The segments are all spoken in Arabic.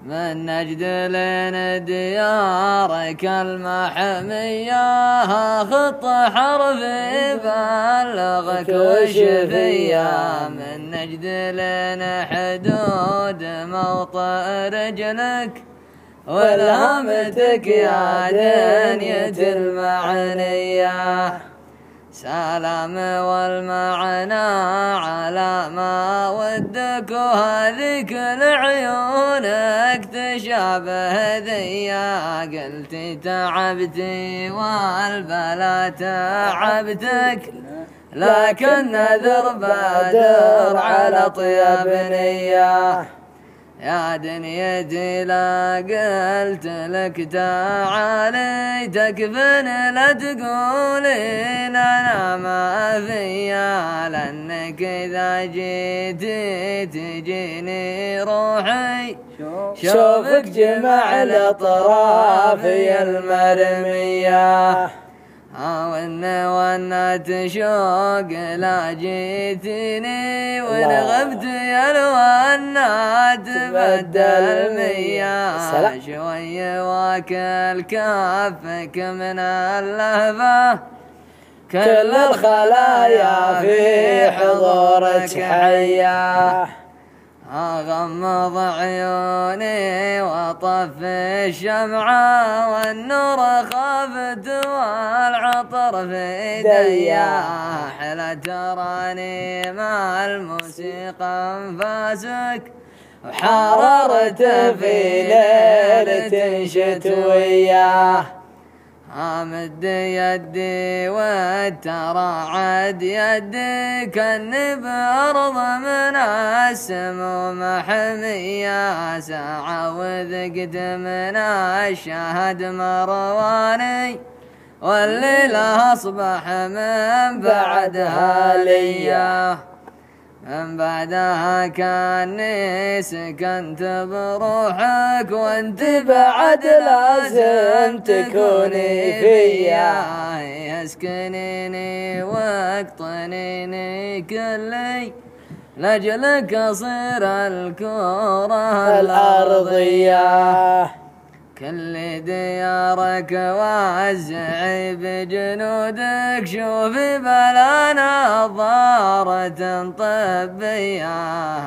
من نجد لين ديارك المحمية، خط حرفي بلغك وشفية. من نجد لين حدود موطئ رجلك، والهمتك يا دنيا المعنية. سلام والمعنى على ما ودك، وهذيك لعيونك تشابه ذيا. قلت تعبتي والبلا تعبتك، لكن نذر بدر على طيب نية. يا دنيتي لا قلت لك تعالي تكفن، لا تقولين انا ما فيا، لانك اذا جيتي تجيني روحي. شوفك جمع الاطرافي المرمية، وانا تشوق لا جيتني، وان غبت يا الوانا تبدل مياه. شوي واكل كافك من اللهفة، كل الخلايا في حضورك حياه. أغمض عيوني وأطفي الشمعة، والنور خافت والعطر في يديا. حلا تراني مع الموسيقى انفاسك، وحررت في ليلة شتوية. مد يدي وترعد يدي، كأني بأرض من السموم محمية. ساعة وذقت من الشهد مرواني، والليلة أصبح من بعدها ليا. من بعدها كاني سكنت بروحك، وانت بعد لازم تكوني فيا. اسكنيني واقطنيني كلي، لاجلك اصير الكرة الارضية. كل ديارك وزعي بجنودك، شوفي بلا نظارة طبية.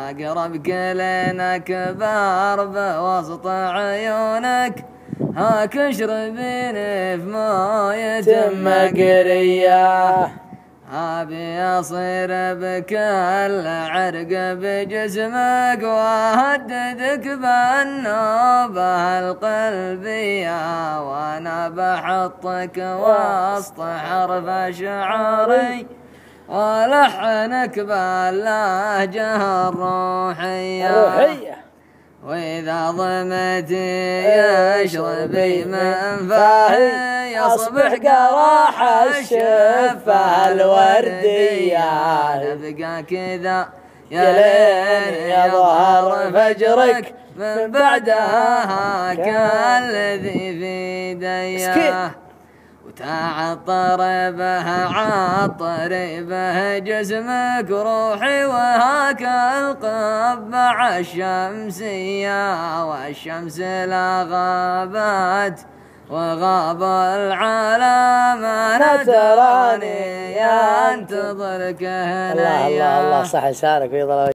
اقرب كلينك بارب وسط عيونك، هاك اشربيني في موية مقرية. أبي أصير بكل عرق بجسمك، وأهددك بالنوبة القلبية. وأنا بحطك وسط حرف شعري، ولحنك باللهجة الروحية. وإذا ضمتي يشربي من فاهي، يصبح قراح الشفة الوردية. نبقى كذا يا لين يظهر فجرك، من بعدها كالذي في ديه. وتعطر به عطري به جسمك روحي، وهاك القبع الشمسية. والشمس لا غابت وغاب العالم، أنا تراني ينتظرك هنيا. الله الله الله، صح لسانك في ضلال.